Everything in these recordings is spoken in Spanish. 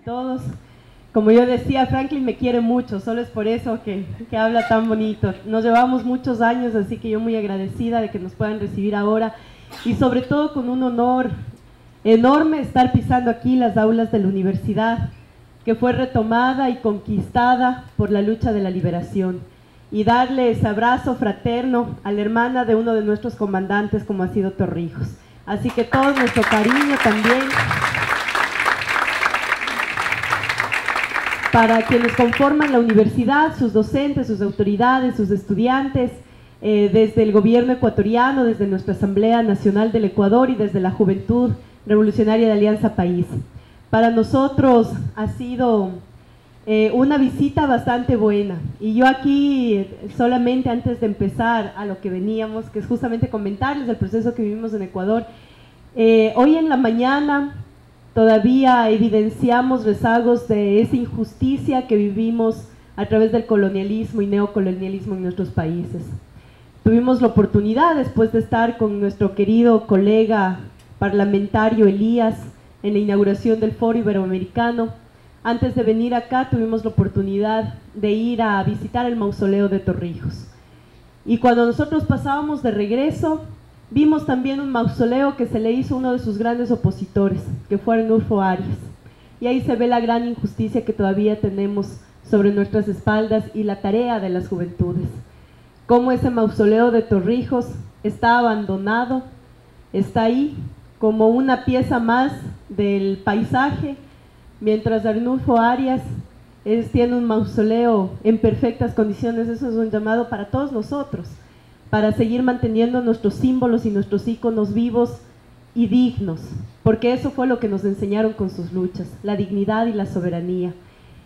todos. Como yo decía, Franklin me quiere mucho, solo es por eso que habla tan bonito. Nos llevamos muchos años, así que yo muy agradecida de que nos puedan recibir ahora y sobre todo con un honor enorme estar pisando aquí las aulas de la universidad, que fue retomada y conquistada por la lucha de la liberación, y darle ese abrazo fraterno a la hermana de uno de nuestros comandantes como ha sido Torrijos. Así que todo nuestro cariño también para quienes conforman la universidad, sus docentes, sus autoridades, sus estudiantes, desde el gobierno ecuatoriano, desde nuestra Asamblea Nacional del Ecuador y desde la Juventud Revolucionaria de Alianza País. Para nosotros ha sido una visita bastante buena, y yo aquí solamente antes de empezar a lo que veníamos, que es justamente comentarles el proceso que vivimos en Ecuador. Hoy en la mañana todavía evidenciamos rezagos de esa injusticia que vivimos a través del colonialismo y neocolonialismo en nuestros países. Tuvimos la oportunidad, después de estar con nuestro querido colega parlamentario Elías en la inauguración del Foro Iberoamericano, antes de venir acá tuvimos la oportunidad de ir a visitar el mausoleo de Torrijos. Y cuando nosotros pasábamos de regreso, vimos también un mausoleo que se le hizo a uno de sus grandes opositores, que fue Arnulfo Arias. Y ahí se ve la gran injusticia que todavía tenemos sobre nuestras espaldas y la tarea de las juventudes. Cómo ese mausoleo de Torrijos está abandonado, está ahí como una pieza más del paisaje, mientras Arnulfo Arias tiene un mausoleo en perfectas condiciones. Eso es un llamado para todos nosotros, para seguir manteniendo nuestros símbolos y nuestros íconos vivos y dignos, porque eso fue lo que nos enseñaron con sus luchas, la dignidad y la soberanía.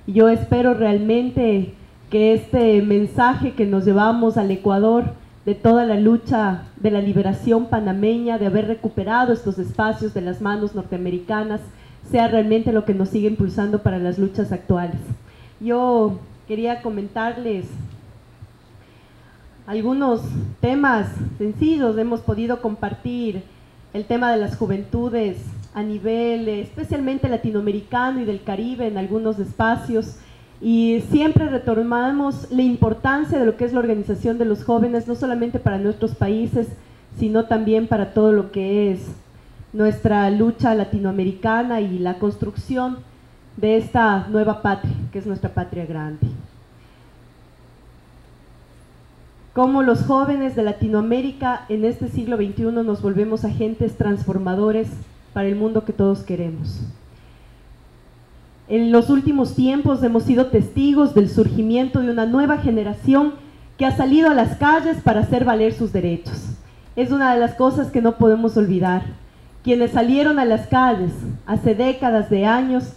Y yo espero realmente que este mensaje que nos llevamos al Ecuador de toda la lucha de la liberación panameña, de haber recuperado estos espacios de las manos norteamericanas, sea realmente lo que nos sigue impulsando para las luchas actuales. Yo quería comentarles algunos temas sencillos. Hemos podido compartir el tema de las juventudes a nivel especialmente latinoamericano y del Caribe en algunos espacios, y siempre retomamos la importancia de lo que es la organización de los jóvenes, no solamente para nuestros países, sino también para todo lo que es nuestra lucha latinoamericana y la construcción de esta nueva patria, que es nuestra patria grande. Cómo los jóvenes de Latinoamérica en este siglo XXI nos volvemos agentes transformadores para el mundo que todos queremos. En los últimos tiempos hemos sido testigos del surgimiento de una nueva generación que ha salido a las calles para hacer valer sus derechos. Es una de las cosas que no podemos olvidar. Quienes salieron a las calles hace décadas de años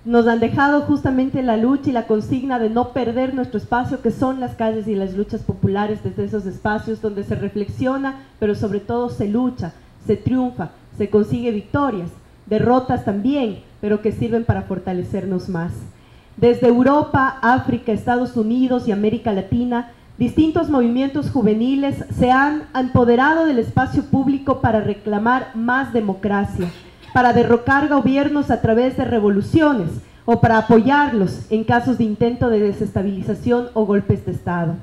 nos han dejado justamente la lucha y la consigna de no perder nuestro espacio, que son las calles y las luchas populares, desde esos espacios donde se reflexiona, pero sobre todo se lucha, se triunfa, se consigue victorias, derrotas también, pero que sirven para fortalecernos más. Desde Europa, África, Estados Unidos y América Latina, distintos movimientos juveniles se han empoderado del espacio público para reclamar más democracia, para derrocar gobiernos a través de revoluciones o para apoyarlos en casos de intento de desestabilización o golpes de Estado.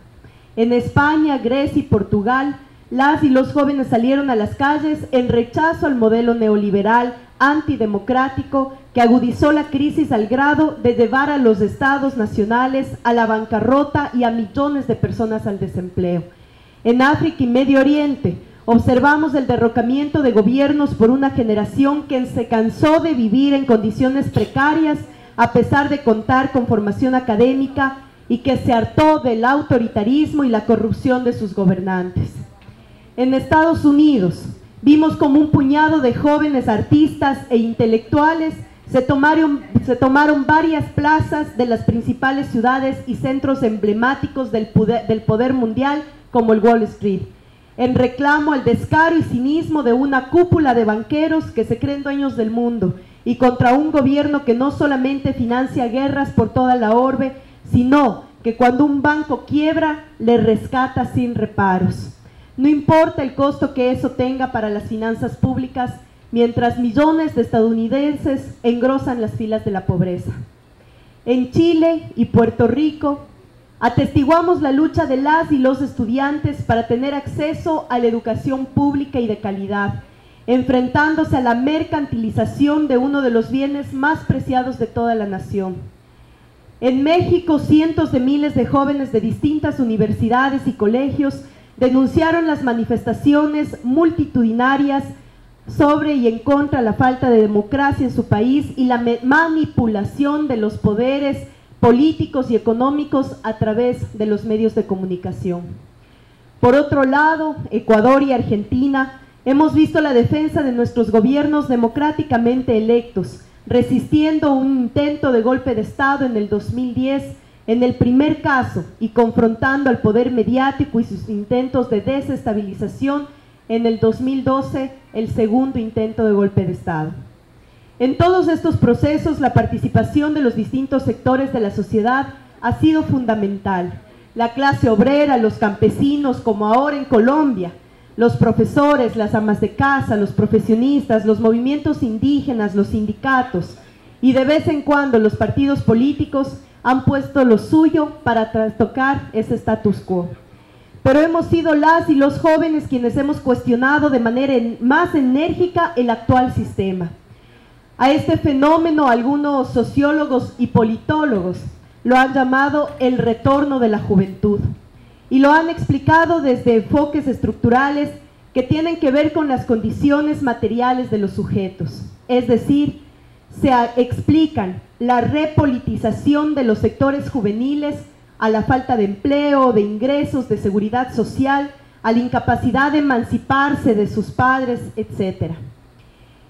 En España, Grecia y Portugal, las y los jóvenes salieron a las calles en rechazo al modelo neoliberal antidemocrático que agudizó la crisis al grado de llevar a los estados nacionales a la bancarrota y a millones de personas al desempleo. En África y Medio Oriente observamos el derrocamiento de gobiernos por una generación que se cansó de vivir en condiciones precarias a pesar de contar con formación académica y que se hartó del autoritarismo y la corrupción de sus gobernantes. En Estados Unidos vimos como un puñado de jóvenes artistas e intelectuales se tomaron varias plazas de las principales ciudades y centros emblemáticos del poder mundial, como el Wall Street, en reclamo al descaro y cinismo de una cúpula de banqueros que se creen dueños del mundo, y contra un gobierno que no solamente financia guerras por toda la orbe, sino que cuando un banco quiebra, le rescata sin reparos. No importa el costo que eso tenga para las finanzas públicas, mientras millones de estadounidenses engrosan las filas de la pobreza. En Chile y Puerto Rico atestiguamos la lucha de las y los estudiantes para tener acceso a la educación pública y de calidad, enfrentándose a la mercantilización de uno de los bienes más preciados de toda la nación. En México, cientos de miles de jóvenes de distintas universidades y colegios denunciaron las manifestaciones multitudinarias sobre y en contra de la falta de democracia en su país y la manipulación de los poderes políticos y económicos a través de los medios de comunicación. Por otro lado, Ecuador y Argentina hemos visto la defensa de nuestros gobiernos democráticamente electos, resistiendo un intento de golpe de Estado en el 2010, en el primer caso, y confrontando al poder mediático y sus intentos de desestabilización en el 2012, el segundo intento de golpe de Estado. En todos estos procesos, la participación de los distintos sectores de la sociedad ha sido fundamental. La clase obrera, los campesinos, como ahora en Colombia, los profesores, las amas de casa, los profesionistas, los movimientos indígenas, los sindicatos y de vez en cuando los partidos políticos han puesto lo suyo para trastocar ese status quo. Pero hemos sido las y los jóvenes quienes hemos cuestionado de manera más enérgica el actual sistema. A este fenómeno algunos sociólogos y politólogos lo han llamado el retorno de la juventud y lo han explicado desde enfoques estructurales que tienen que ver con las condiciones materiales de los sujetos, es decir, se explican la repolitización de los sectores juveniles a la falta de empleo, de ingresos, de seguridad social, a la incapacidad de emanciparse de sus padres, etc.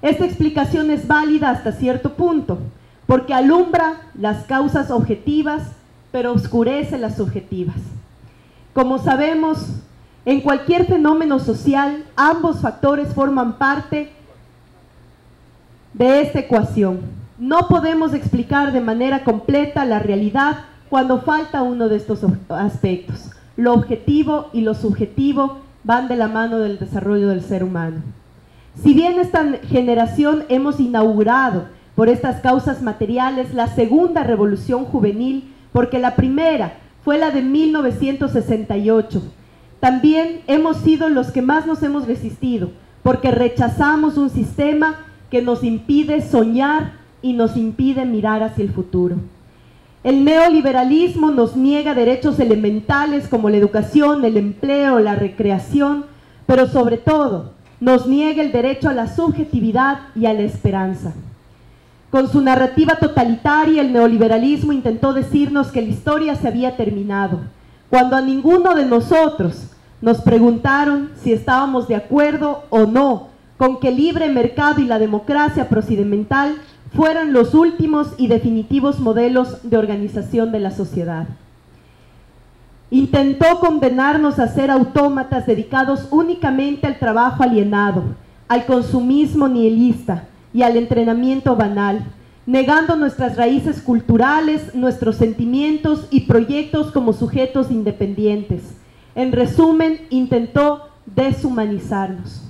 Esta explicación es válida hasta cierto punto, porque alumbra las causas objetivas, pero oscurece las subjetivas. Como sabemos, en cualquier fenómeno social, ambos factores forman parte de esta ecuación. No podemos explicar de manera completa la realidad cuando falta uno de estos aspectos. Lo objetivo y lo subjetivo van de la mano del desarrollo del ser humano. Si bien esta generación hemos inaugurado por estas causas materiales la segunda revolución juvenil, porque la primera fue la de 1968, también hemos sido los que más nos hemos resistido, porque rechazamos un sistema que nos impide soñar y nos impide mirar hacia el futuro. El neoliberalismo nos niega derechos elementales como la educación, el empleo, la recreación, pero sobre todo nos niega el derecho a la subjetividad y a la esperanza. Con su narrativa totalitaria, el neoliberalismo intentó decirnos que la historia se había terminado, cuando a ninguno de nosotros nos preguntaron si estábamos de acuerdo o no con que el libre mercado y la democracia procedimental fueran los últimos y definitivos modelos de organización de la sociedad. Intentó condenarnos a ser autómatas dedicados únicamente al trabajo alienado, al consumismo nihilista y al entrenamiento banal, negando nuestras raíces culturales, nuestros sentimientos y proyectos como sujetos independientes. En resumen, intentó deshumanizarnos.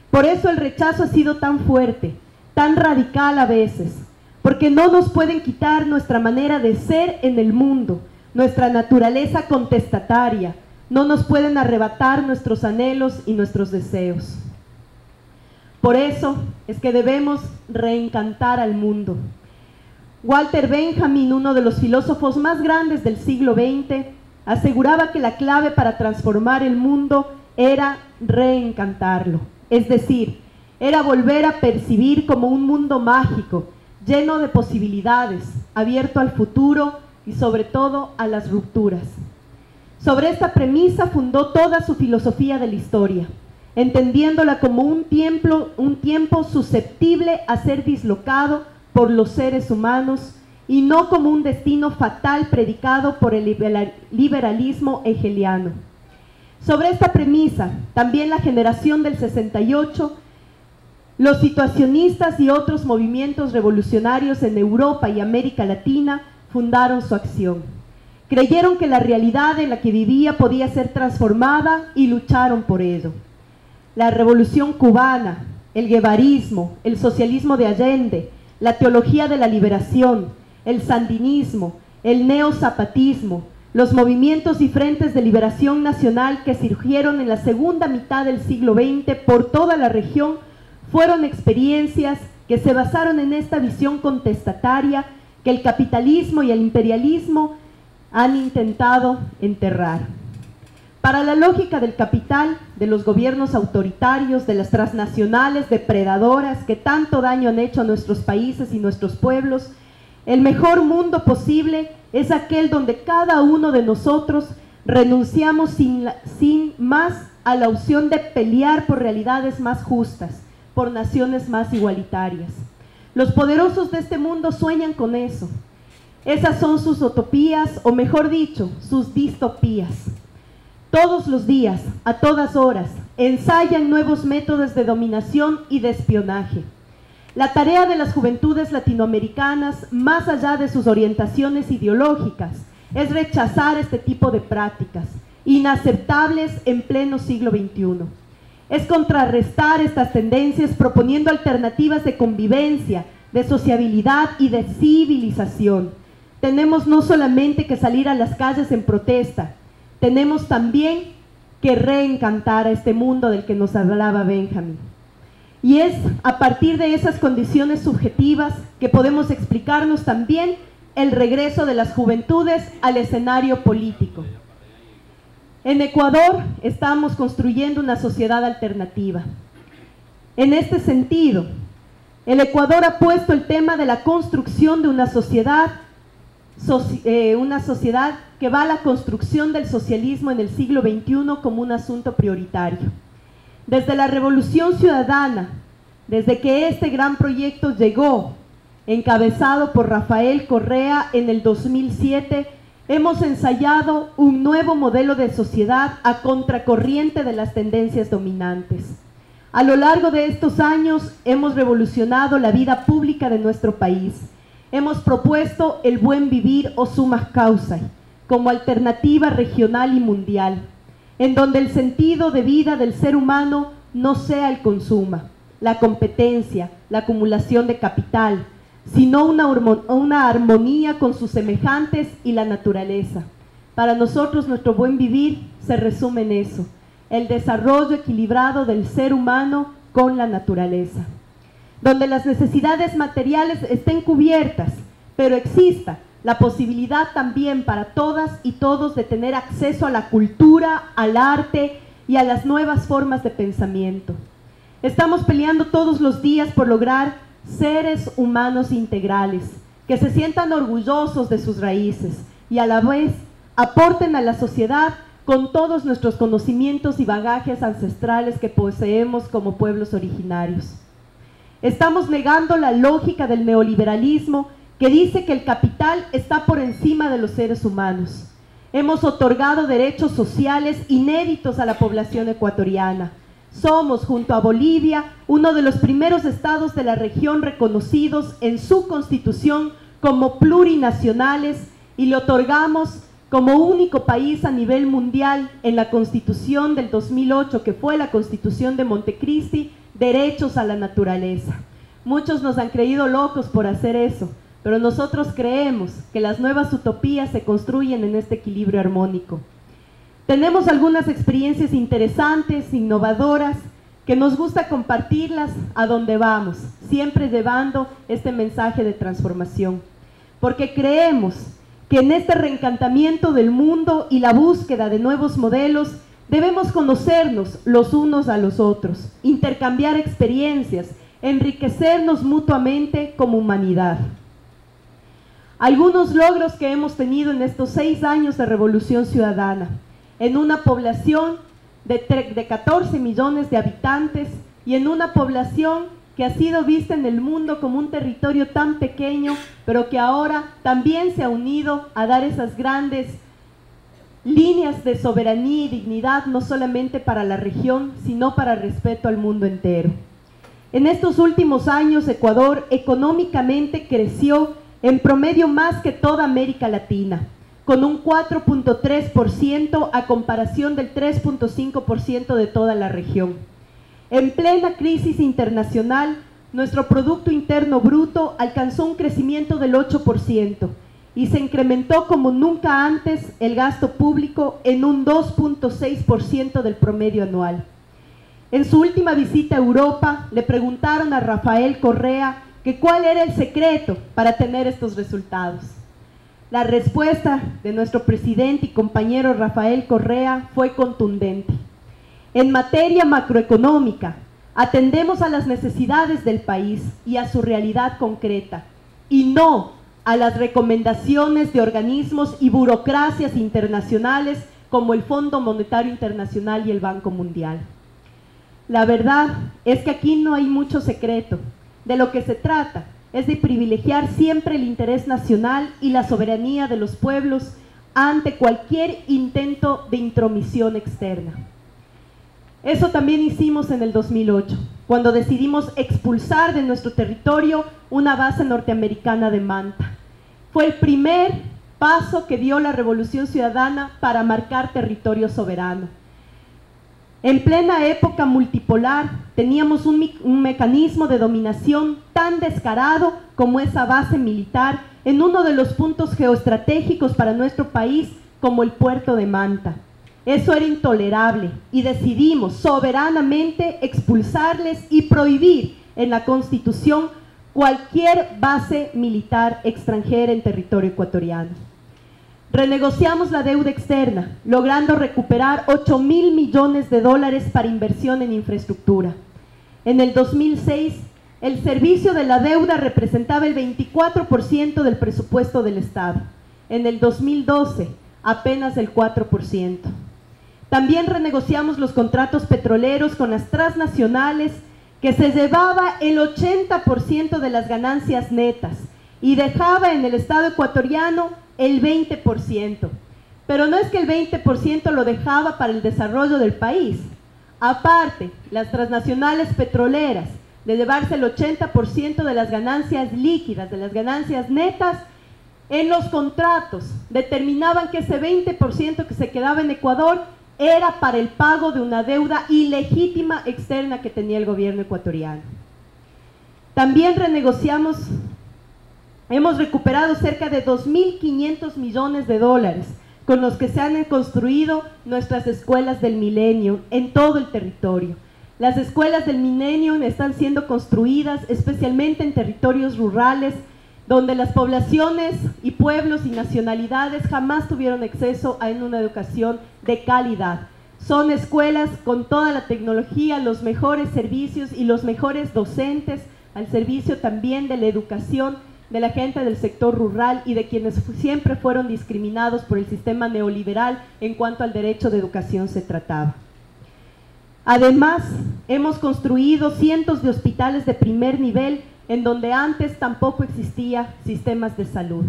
Por eso el rechazo ha sido tan fuerte, tan radical a veces, porque no nos pueden quitar nuestra manera de ser en el mundo, nuestra naturaleza contestataria, no nos pueden arrebatar nuestros anhelos y nuestros deseos. Por eso es que debemos reencantar al mundo. Walter Benjamin, uno de los filósofos más grandes del siglo XX, aseguraba que la clave para transformar el mundo era reencantarlo, es decir, era volver a percibir como un mundo mágico, lleno de posibilidades, abierto al futuro y sobre todo a las rupturas. Sobre esta premisa fundó toda su filosofía de la historia, entendiéndola como un tiempo susceptible a ser dislocado por los seres humanos y no como un destino fatal predicado por el liberalismo hegeliano. Sobre esta premisa, también la generación del 68, los situacionistas y otros movimientos revolucionarios en Europa y América Latina fundaron su acción. Creyeron que la realidad en la que vivía podía ser transformada y lucharon por ello. La revolución cubana, el guevarismo, el socialismo de Allende, la teología de la liberación, el sandinismo, el neozapatismo, los movimientos y frentes de liberación nacional que surgieron en la segunda mitad del siglo XX por toda la región, fueron experiencias que se basaron en esta visión contestataria que el capitalismo y el imperialismo han intentado enterrar. Para la lógica del capital, de los gobiernos autoritarios, de las transnacionales depredadoras que tanto daño han hecho a nuestros países y nuestros pueblos, el mejor mundo posible es aquel donde cada uno de nosotros renunciamos sin más a la opción de pelear por realidades más justas, por naciones más igualitarias. Los poderosos de este mundo sueñan con eso. Esas son sus utopías, o mejor dicho, sus distopías. Todos los días, a todas horas, ensayan nuevos métodos de dominación y de espionaje. La tarea de las juventudes latinoamericanas, más allá de sus orientaciones ideológicas, es rechazar este tipo de prácticas, inaceptables en pleno siglo XXI. Es contrarrestar estas tendencias proponiendo alternativas de convivencia, de sociabilidad y de civilización. Tenemos no solamente que salir a las calles en protesta, tenemos también que reencantar a este mundo del que nos hablaba Benjamin. Y es a partir de esas condiciones subjetivas que podemos explicarnos también el regreso de las juventudes al escenario político. En Ecuador estamos construyendo una sociedad alternativa. En este sentido, el Ecuador ha puesto el tema de la construcción de una sociedad que va a la construcción del socialismo en el siglo XXI como un asunto prioritario. Desde la Revolución Ciudadana, desde que este gran proyecto llegó, encabezado por Rafael Correa en el 2007, hemos ensayado un nuevo modelo de sociedad a contracorriente de las tendencias dominantes. A lo largo de estos años hemos revolucionado la vida pública de nuestro país. Hemos propuesto el buen vivir o summa causa como alternativa regional y mundial, en donde el sentido de vida del ser humano no sea el consumo, la competencia, la acumulación de capital, sino una armonía con sus semejantes y la naturaleza. Para nosotros nuestro buen vivir se resume en eso, el desarrollo equilibrado del ser humano con la naturaleza, donde las necesidades materiales estén cubiertas, pero exista la posibilidad también para todas y todos de tener acceso a la cultura, al arte y a las nuevas formas de pensamiento. Estamos peleando todos los días por lograr seres humanos integrales, que se sientan orgullosos de sus raíces y a la vez aporten a la sociedad con todos nuestros conocimientos y bagajes ancestrales que poseemos como pueblos originarios. Estamos negando la lógica del neoliberalismo que dice que el capital está por encima de los seres humanos. Hemos otorgado derechos sociales inéditos a la población ecuatoriana. Somos, junto a Bolivia, uno de los primeros estados de la región reconocidos en su constitución como plurinacionales y le otorgamos como único país a nivel mundial en la constitución del 2008, que fue la constitución de Montecristi, derechos a la naturaleza. Muchos nos han creído locos por hacer eso, pero nosotros creemos que las nuevas utopías se construyen en este equilibrio armónico. Tenemos algunas experiencias interesantes, innovadoras, que nos gusta compartirlas a donde vamos, siempre llevando este mensaje de transformación, porque creemos que en este reencantamiento del mundo y la búsqueda de nuevos modelos debemos conocernos los unos a los otros, intercambiar experiencias, enriquecernos mutuamente como humanidad. Algunos logros que hemos tenido en estos 6 años de Revolución Ciudadana, en una población de 14 millones de habitantes y en una población que ha sido vista en el mundo como un territorio tan pequeño, pero que ahora también se ha unido a dar esas grandes líneas de soberanía y dignidad, no solamente para la región, sino para respeto al mundo entero. En estos últimos años, Ecuador económicamente creció en promedio más que toda América Latina, con un 4.3% a comparación del 3.5% de toda la región. En plena crisis internacional, nuestro Producto Interno Bruto alcanzó un crecimiento del 8% y se incrementó como nunca antes el gasto público en un 2.6% del promedio anual. En su última visita a Europa, le preguntaron a Rafael Correa que cuál era el secreto para tener estos resultados. La respuesta de nuestro presidente y compañero Rafael Correa fue contundente. En materia macroeconómica, atendemos a las necesidades del país y a su realidad concreta, y no a las recomendaciones de organismos y burocracias internacionales como el Fondo Monetario Internacional y el Banco Mundial. La verdad es que aquí no hay mucho secreto. De lo que se trata es de privilegiar siempre el interés nacional y la soberanía de los pueblos ante cualquier intento de intromisión externa. Eso también hicimos en el 2008, cuando decidimos expulsar de nuestro territorio una base norteamericana de Manta. Fue el primer paso que dio la Revolución Ciudadana para marcar territorio soberano. En plena época multipolar teníamos un mecanismo de dominación tan descarado como esa base militar en uno de los puntos geoestratégicos para nuestro país como el puerto de Manta. Eso era intolerable y decidimos soberanamente expulsarles y prohibir en la Constitución cualquier base militar extranjera en territorio ecuatoriano. Renegociamos la deuda externa, logrando recuperar 8.000 millones de dólares para inversión en infraestructura. En el 2006, el servicio de la deuda representaba el 24% del presupuesto del Estado. En el 2012, apenas el 4%. También renegociamos los contratos petroleros con las transnacionales, que se llevaba el 80% de las ganancias netas y dejaba en el Estado ecuatoriano el 20%. Pero no es que el 20% lo dejaba para el desarrollo del país. Aparte, las transnacionales petroleras, de llevarse el 80% de las ganancias líquidas, de las ganancias netas, en los contratos determinaban que ese 20% que se quedaba en Ecuador era para el pago de una deuda ilegítima externa que tenía el gobierno ecuatoriano. También renegociamos, hemos recuperado cerca de 2.500 millones de dólares con los que se han construido nuestras escuelas del milenio en todo el territorio. Las escuelas del milenio están siendo construidas especialmente en territorios rurales, donde las poblaciones y pueblos y nacionalidades jamás tuvieron acceso a una educación de calidad. Son escuelas con toda la tecnología, los mejores servicios y los mejores docentes al servicio también de la educación de la gente del sector rural y de quienes siempre fueron discriminados por el sistema neoliberal en cuanto al derecho de educación se trataba. Además, hemos construido cientos de hospitales de primer nivel en donde antes tampoco existía sistemas de salud.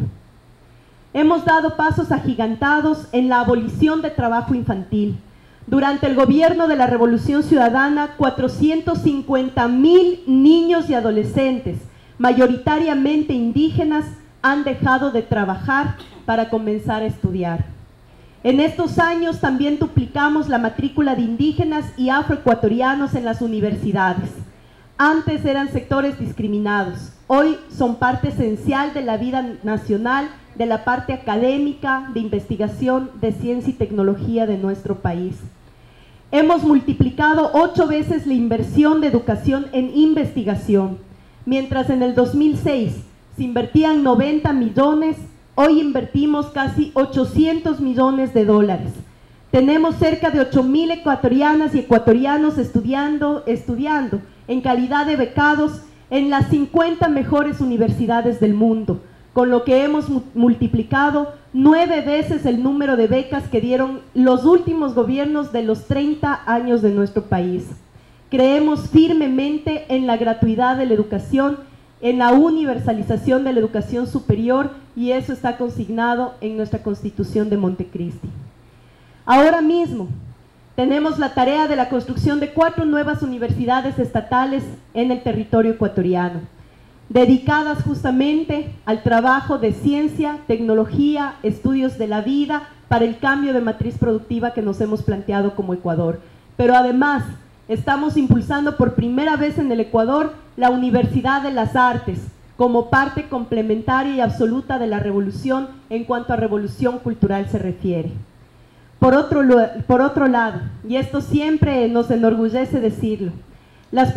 Hemos dado pasos agigantados en la abolición de trabajo infantil. Durante el gobierno de la Revolución Ciudadana, 450.000 niños y adolescentes, mayoritariamente indígenas, han dejado de trabajar para comenzar a estudiar. En estos años también duplicamos la matrícula de indígenas y afroecuatorianos en las universidades. Antes eran sectores discriminados, hoy son parte esencial de la vida nacional, de la parte académica, de investigación, de ciencia y tecnología de nuestro país. Hemos multiplicado 8 veces la inversión de educación en investigación. Mientras en el 2006 se invertían 90 millones, hoy invertimos casi 800 millones de dólares. Tenemos cerca de 8.000 ecuatorianas y ecuatorianos estudiando en calidad de becados en las 50 mejores universidades del mundo, con lo que hemos multiplicado 9 veces el número de becas que dieron los últimos gobiernos de los 30 años de nuestro país. Creemos firmemente en la gratuidad de la educación, en la universalización de la educación superior, y eso está consignado en nuestra Constitución de Montecristi. Ahora mismo tenemos la tarea de la construcción de 4 nuevas universidades estatales en el territorio ecuatoriano, dedicadas justamente al trabajo de ciencia, tecnología, estudios de la vida para el cambio de matriz productiva que nos hemos planteado como Ecuador. Pero además estamos impulsando por primera vez en el Ecuador la Universidad de las Artes, como parte complementaria y absoluta de la revolución en cuanto a revolución cultural se refiere. Por otro lado, y esto siempre nos enorgullece decirlo, las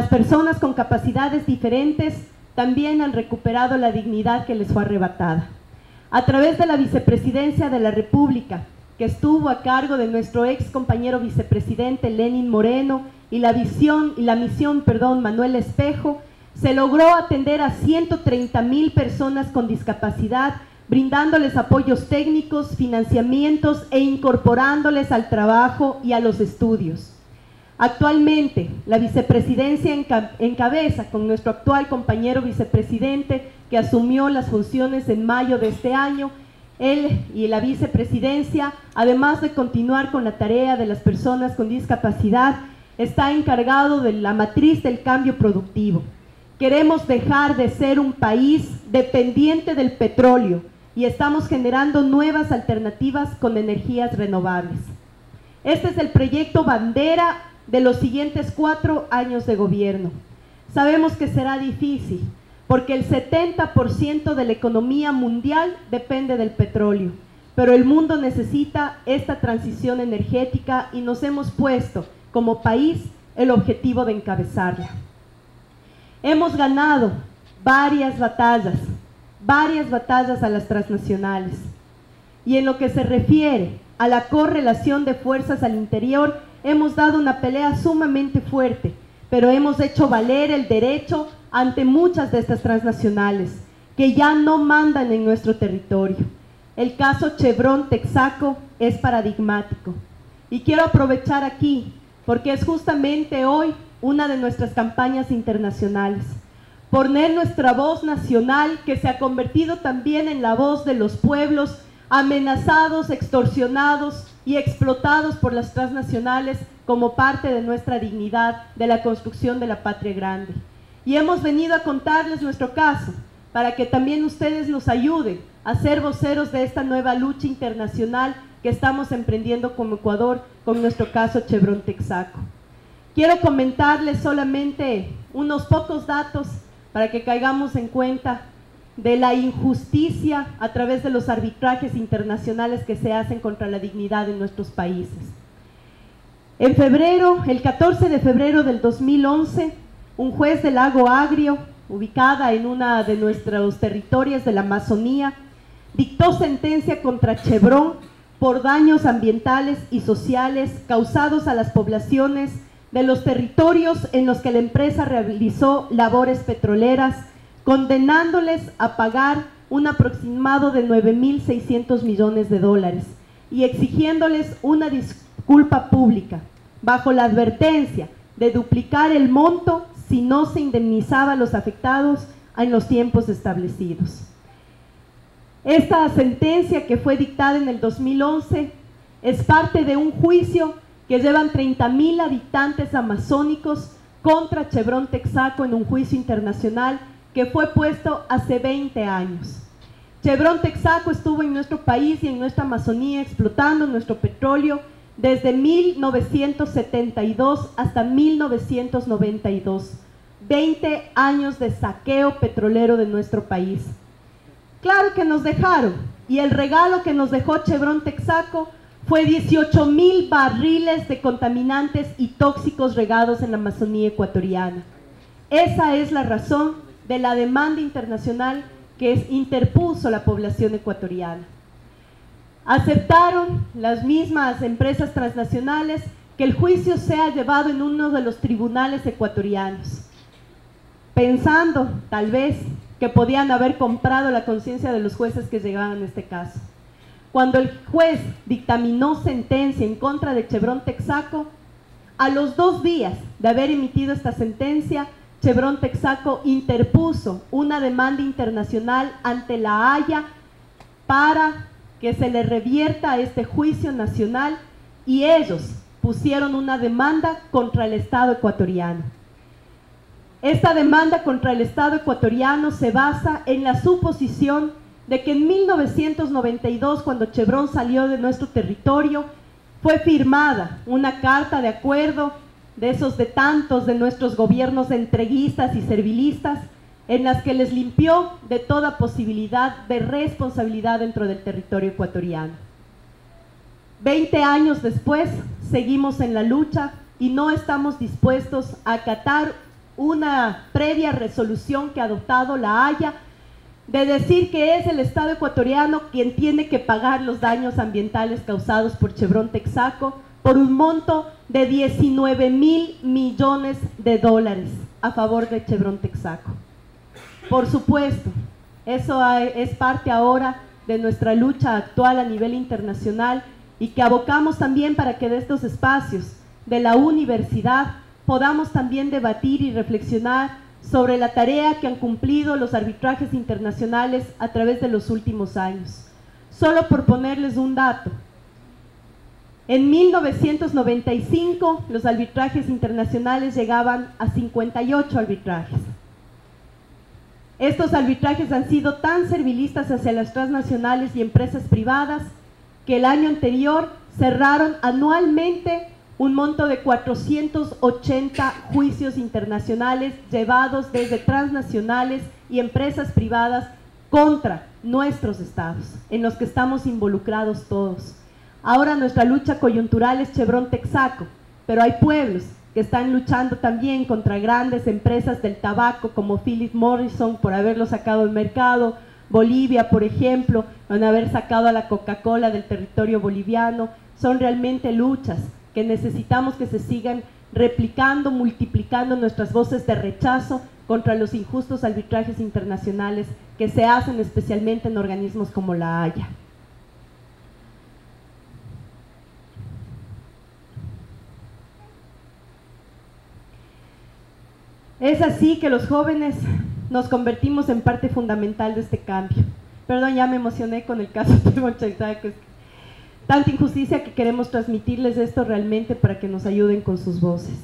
personas con capacidades diferentes también han recuperado la dignidad que les fue arrebatada. A través de la Vicepresidencia de la República, que estuvo a cargo de nuestro ex compañero vicepresidente Lenin Moreno y la misión Manuel Espejo, se logró atender a 130,000 personas con discapacidad, brindándoles apoyos técnicos, financiamientos e incorporándoles al trabajo y a los estudios. Actualmente, la vicepresidencia encabeza con nuestro actual compañero vicepresidente que asumió las funciones en mayo de este año. Él y la vicepresidencia, además de continuar con la tarea de las personas con discapacidad, está encargado de la matriz del cambio productivo. Queremos dejar de ser un país dependiente del petróleo y estamos generando nuevas alternativas con energías renovables. Este es el proyecto bandera de los siguientes 4 años de gobierno. Sabemos que será difícil, porque el 70% de la economía mundial depende del petróleo, pero el mundo necesita esta transición energética y nos hemos puesto como país el objetivo de encabezarla. Hemos ganado varias batallas a las transnacionales, y en lo que se refiere a la correlación de fuerzas al interior, hemos dado una pelea sumamente fuerte, pero hemos hecho valer el derecho ante muchas de estas transnacionales que ya no mandan en nuestro territorio. El caso Chevron Texaco es paradigmático y quiero aprovechar aquí porque es justamente hoy una de nuestras campañas internacionales. Poner nuestra voz nacional, que se ha convertido también en la voz de los pueblos amenazados, extorsionados y explotados por las transnacionales como parte de nuestra dignidad de la construcción de la patria grande. Y hemos venido a contarles nuestro caso, para que también ustedes nos ayuden a ser voceros de esta nueva lucha internacional que estamos emprendiendo como Ecuador con nuestro caso Chevron Texaco. Quiero comentarles solamente unos pocos datos para que caigamos en cuenta de la injusticia a través de los arbitrajes internacionales que se hacen contra la dignidad de nuestros países. En febrero, el 14 de febrero del 2011, un juez del Lago Agrio, ubicada en una de nuestros territorios de la Amazonía, dictó sentencia contra Chevron por daños ambientales y sociales causados a las poblaciones de los territorios en los que la empresa realizó labores petroleras, condenándoles a pagar un aproximado de 9.600 millones de dólares y exigiéndoles una disculpa pública, bajo la advertencia de duplicar el monto si no se indemnizaba a los afectados en los tiempos establecidos. Esta sentencia, que fue dictada en el 2011, es parte de un juicio que llevan 30,000 habitantes amazónicos contra Chevron Texaco en un juicio internacional que fue puesto hace 20 años. Chevron Texaco estuvo en nuestro país y en nuestra Amazonía explotando nuestro petróleo desde 1972 hasta 1992. 20 años de saqueo petrolero de nuestro país. Claro que nos dejaron, y el regalo que nos dejó Chevron Texaco fue 18,000 barriles de contaminantes y tóxicos regados en la Amazonía ecuatoriana. Esa es la razón de la demanda internacional que interpuso la población ecuatoriana. Aceptaron las mismas empresas transnacionales que el juicio sea llevado en uno de los tribunales ecuatorianos, pensando tal vez que podían haber comprado la conciencia de los jueces que llegaban a este caso. Cuando el juez dictaminó sentencia en contra de Chevron Texaco, a los 2 días de haber emitido esta sentencia, Chevron Texaco interpuso una demanda internacional ante la Haya para que se le revierta este juicio nacional, y ellos pusieron una demanda contra el Estado ecuatoriano. Esta demanda contra el Estado ecuatoriano se basa en la suposición de que en 1992, cuando Chevron salió de nuestro territorio, fue firmada una carta de acuerdo de esos de tantos de nuestros gobiernos entreguistas y servilistas, en las que les limpió de toda posibilidad de responsabilidad dentro del territorio ecuatoriano. 20 años después, seguimos en la lucha y no estamos dispuestos a acatar una previa resolución que ha adoptado la Haya, de decir que es el Estado ecuatoriano quien tiene que pagar los daños ambientales causados por Chevron Texaco por un monto de 19.000 millones de dólares a favor de Chevron Texaco. Por supuesto, eso es parte ahora de nuestra lucha actual a nivel internacional y que abocamos también para que de estos espacios de la universidad podamos también debatir y reflexionar sobre la tarea que han cumplido los arbitrajes internacionales a través de los últimos años. Solo por ponerles un dato, en 1995 los arbitrajes internacionales llegaban a 58 arbitrajes. Estos arbitrajes han sido tan servilistas hacia las transnacionales y empresas privadas que el año anterior cerraron anualmente un monto de 480 juicios internacionales llevados desde transnacionales y empresas privadas contra nuestros estados, en los que estamos involucrados todos. Ahora nuestra lucha coyuntural es Chevron Texaco, pero hay pueblos que están luchando también contra grandes empresas del tabaco como Philip Morrison por haberlo sacado del mercado, Bolivia, por ejemplo, van a haber sacado a la Coca-Cola del territorio boliviano. Son realmente luchas que necesitamos que se sigan replicando, multiplicando nuestras voces de rechazo contra los injustos arbitrajes internacionales que se hacen especialmente en organismos como la Haya. Es así que los jóvenes nos convertimos en parte fundamental de este cambio. Perdón, ya me emocioné con el caso de Monchaiza, que es tanta injusticia que queremos transmitirles esto realmente para que nos ayuden con sus voces.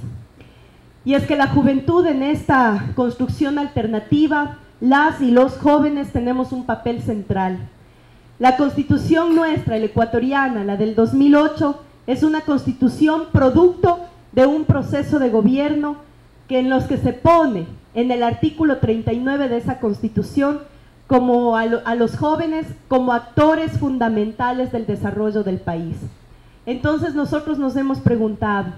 Y es que la juventud en esta construcción alternativa, las y los jóvenes tenemos un papel central. La constitución nuestra, la ecuatoriana, la del 2008, es una constitución producto de un proceso de gobierno que en los que se pone en el artículo 39 de esa constitución como a los jóvenes como actores fundamentales del desarrollo del país. Entonces nosotros nos hemos preguntado,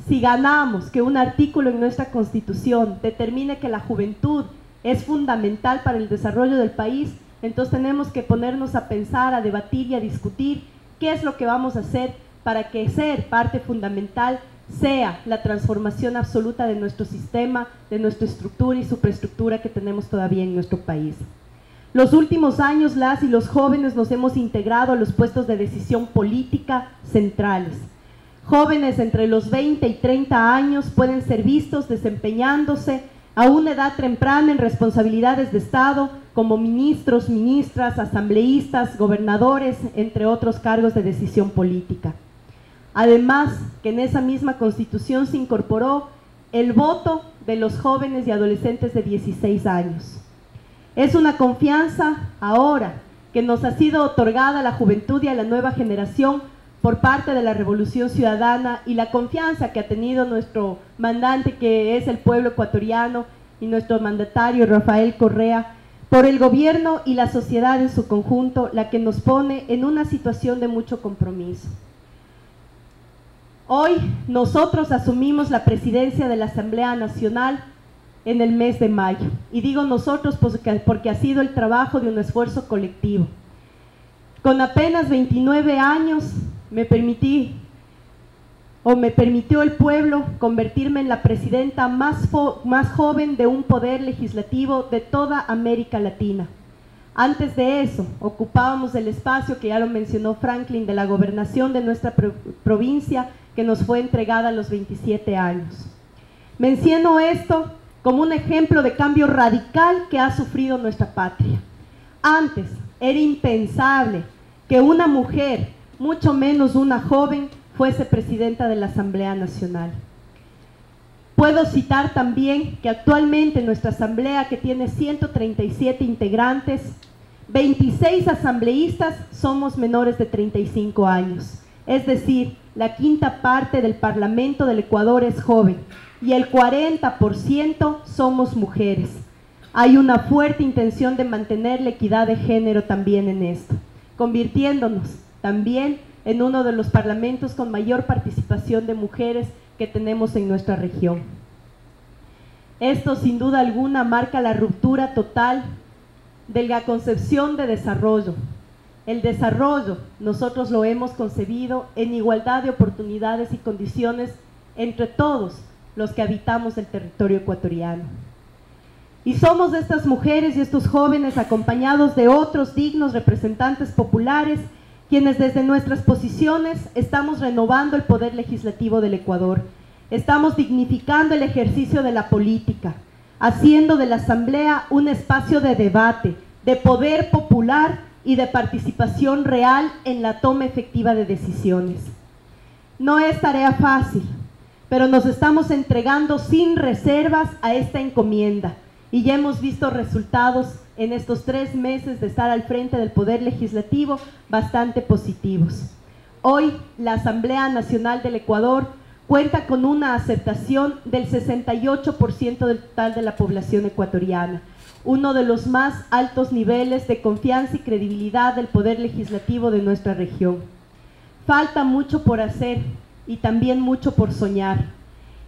si ganamos que un artículo en nuestra constitución determine que la juventud es fundamental para el desarrollo del país, entonces tenemos que ponernos a pensar, a debatir y a discutir qué es lo que vamos a hacer para que ser parte fundamental sea la transformación absoluta de nuestro sistema, de nuestra estructura y superestructura que tenemos todavía en nuestro país. Los últimos años las y los jóvenes nos hemos integrado a los puestos de decisión política centrales. Jóvenes entre los 20 y 30 años pueden ser vistos desempeñándose a una edad temprana en responsabilidades de Estado como ministros, ministras, asambleístas, gobernadores, entre otros cargos de decisión política. Además, que en esa misma constitución se incorporó el voto de los jóvenes y adolescentes de 16 años. Es una confianza ahora que nos ha sido otorgada a la juventud y a la nueva generación por parte de la Revolución Ciudadana y la confianza que ha tenido nuestro mandante, que es el pueblo ecuatoriano, y nuestro mandatario Rafael Correa, por el gobierno y la sociedad en su conjunto, la que nos pone en una situación de mucho compromiso. Hoy nosotros asumimos la presidencia de la Asamblea Nacional en el mes de mayo. Y digo nosotros porque ha sido el trabajo de un esfuerzo colectivo. Con apenas 29 años me permitió el pueblo convertirme en la presidenta más joven de un poder legislativo de toda América Latina. Antes de eso, ocupábamos el espacio que ya lo mencionó Franklin, de la gobernación de nuestra provincia, que nos fue entregada a los 27 años. Menciono esto como un ejemplo de cambio radical que ha sufrido nuestra patria. Antes era impensable que una mujer, mucho menos una joven, fuese presidenta de la Asamblea Nacional. Puedo citar también que actualmente nuestra Asamblea, que tiene 137 integrantes, 26 asambleístas somos menores de 35 años. Es decir, la quinta parte del Parlamento del Ecuador es joven y el 40% somos mujeres. Hay una fuerte intención de mantener la equidad de género también en esto, convirtiéndonos también en uno de los parlamentos con mayor participación de mujeres que tenemos en nuestra región. Esto sin duda alguna marca la ruptura total de la concepción de desarrollo. El desarrollo nosotros lo hemos concebido en igualdad de oportunidades y condiciones entre todos los que habitamos el territorio ecuatoriano. Y somos estas mujeres y estos jóvenes acompañados de otros dignos representantes populares quienes desde nuestras posiciones estamos renovando el poder legislativo del Ecuador. Estamos dignificando el ejercicio de la política, haciendo de la Asamblea un espacio de debate, de poder popular y de participación real en la toma efectiva de decisiones. No es tarea fácil, pero nos estamos entregando sin reservas a esta encomienda y ya hemos visto resultados en estos 3 meses de estar al frente del Poder Legislativo bastante positivos. Hoy la Asamblea Nacional del Ecuador cuenta con una aceptación del 68% del total de la población ecuatoriana, uno de los más altos niveles de confianza y credibilidad del Poder Legislativo de nuestra región. Falta mucho por hacer y también mucho por soñar.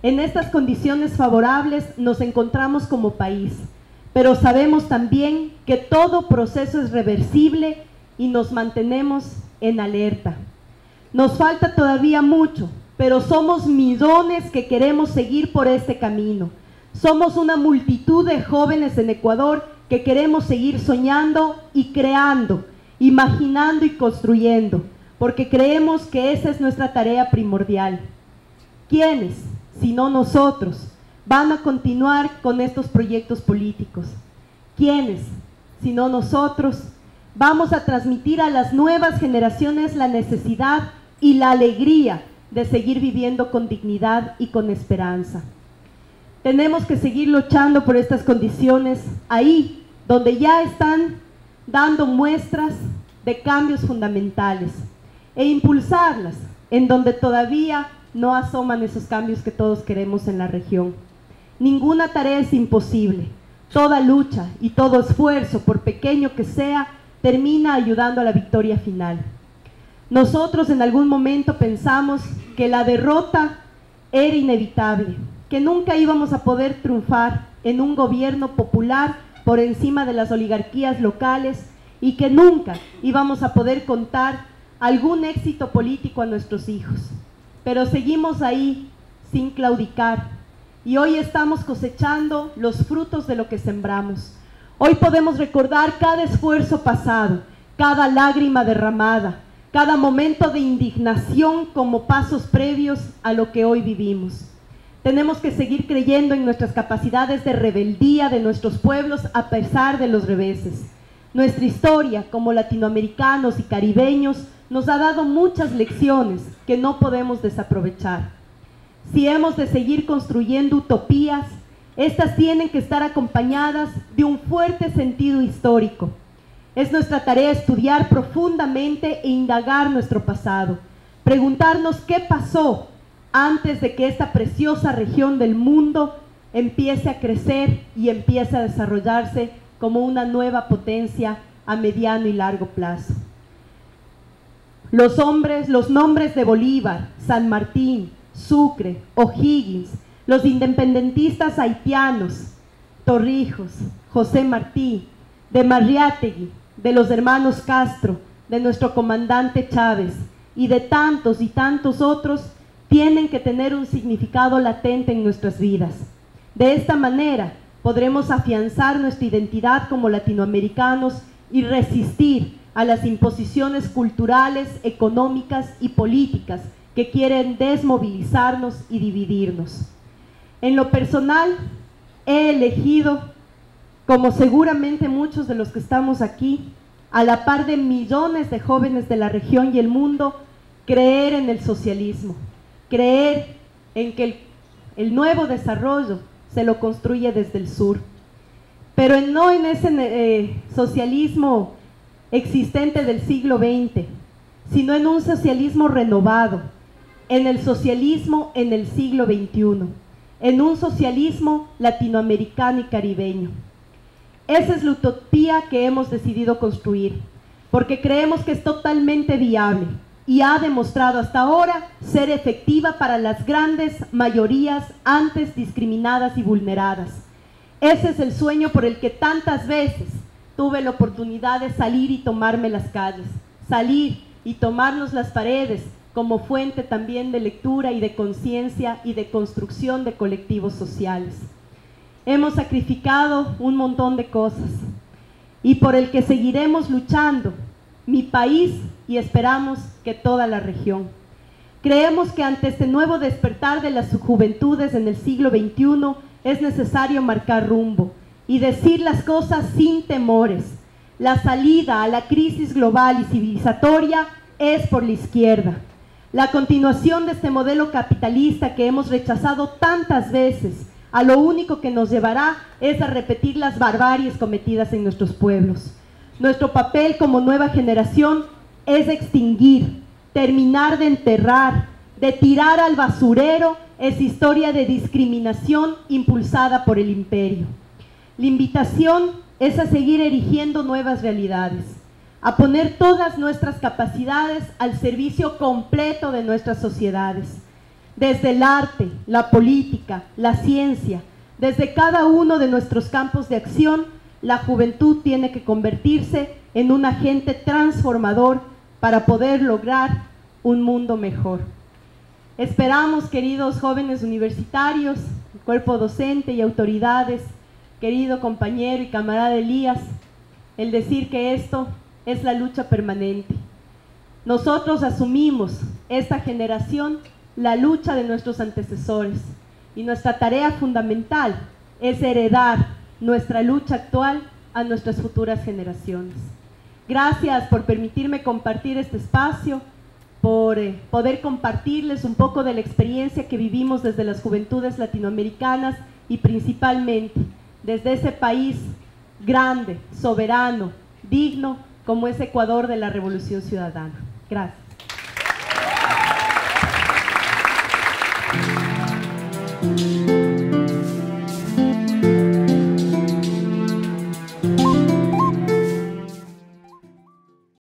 En estas condiciones favorables nos encontramos como país, pero sabemos también que todo proceso es reversible y nos mantenemos en alerta. Nos falta todavía mucho, pero somos millones que queremos seguir por este camino. Somos una multitud de jóvenes en Ecuador que queremos seguir soñando y creando, imaginando y construyendo, porque creemos que esa es nuestra tarea primordial. ¿Quiénes, si no nosotros, van a continuar con estos proyectos políticos? ¿Quiénes, si no nosotros, vamos a transmitir a las nuevas generaciones la necesidad y la alegría de seguir viviendo con dignidad y con esperanza? Tenemos que seguir luchando por estas condiciones ahí donde ya están dando muestras de cambios fundamentales e impulsarlas en donde todavía no asoman esos cambios que todos queremos en la región. Ninguna tarea es imposible. Toda lucha y todo esfuerzo, por pequeño que sea, termina ayudando a la victoria final. Nosotros en algún momento pensamos que la derrota era inevitable, que nunca íbamos a poder triunfar en un gobierno popular por encima de las oligarquías locales y que nunca íbamos a poder contar algún éxito político a nuestros hijos. Pero seguimos ahí sin claudicar y hoy estamos cosechando los frutos de lo que sembramos. Hoy podemos recordar cada esfuerzo pasado, cada lágrima derramada, cada momento de indignación como pasos previos a lo que hoy vivimos. Tenemos que seguir creyendo en nuestras capacidades de rebeldía de nuestros pueblos a pesar de los reveses. Nuestra historia como latinoamericanos y caribeños nos ha dado muchas lecciones que no podemos desaprovechar. Si hemos de seguir construyendo utopías, estas tienen que estar acompañadas de un fuerte sentido histórico. Es nuestra tarea estudiar profundamente e indagar nuestro pasado, preguntarnos qué pasó antes de que esta preciosa región del mundo empiece a crecer y empiece a desarrollarse como una nueva potencia a mediano y largo plazo. Los nombres de Bolívar, San Martín, Sucre, O'Higgins, los independentistas haitianos, Torrijos, José Martí, de Marriátegui, de los hermanos Castro, de nuestro comandante Chávez y de tantos y tantos otros, tienen que tener un significado latente en nuestras vidas. De esta manera podremos afianzar nuestra identidad como latinoamericanos y resistir a las imposiciones culturales, económicas y políticas que quieren desmovilizarnos y dividirnos. En lo personal, he elegido, como seguramente muchos de los que estamos aquí, a la par de millones de jóvenes de la región y el mundo, creer en el socialismo, creer en que el nuevo desarrollo se lo construye desde el sur, pero no en ese socialismo existente del siglo XX, sino en un socialismo renovado, en el socialismo en el siglo XXI, en un socialismo latinoamericano y caribeño. Esa es la utopía que hemos decidido construir, porque creemos que es totalmente viable y ha demostrado hasta ahora ser efectiva para las grandes mayorías antes discriminadas y vulneradas. Ese es el sueño por el que tantas veces tuve la oportunidad de salir y tomarme las calles, salir y tomarnos las paredes como fuente también de lectura y de conciencia y de construcción de colectivos sociales. Hemos sacrificado un montón de cosas y por el que seguiremos luchando, mi país y esperamos que toda la región. Creemos que ante este nuevo despertar de las juventudes en el siglo XXI es necesario marcar rumbo y decir las cosas sin temores. La salida a la crisis global y civilizatoria es por la izquierda. La continuación de este modelo capitalista que hemos rechazado tantas veces, a lo único que nos llevará es a repetir las barbaries cometidas en nuestros pueblos. Nuestro papel como nueva generación es extinguir, terminar de enterrar, de tirar al basurero esa historia de discriminación impulsada por el imperio. La invitación es a seguir erigiendo nuevas realidades, a poner todas nuestras capacidades al servicio completo de nuestras sociedades, desde el arte, la política, la ciencia, desde cada uno de nuestros campos de acción. La juventud tiene que convertirse en un agente transformador para poder lograr un mundo mejor. Esperamos, queridos jóvenes universitarios, cuerpo docente y autoridades, querido compañero y camarada Elías, el decir que esto es la lucha permanente. Nosotros asumimos, esta generación, la lucha de nuestros antecesores y nuestra tarea fundamental es heredar nuestra lucha actual a nuestras futuras generaciones. Gracias por permitirme compartir este espacio, por poder compartirles un poco de la experiencia que vivimos desde las juventudes latinoamericanas y principalmente desde ese país grande, soberano, digno como es Ecuador de la Revolución Ciudadana. Gracias.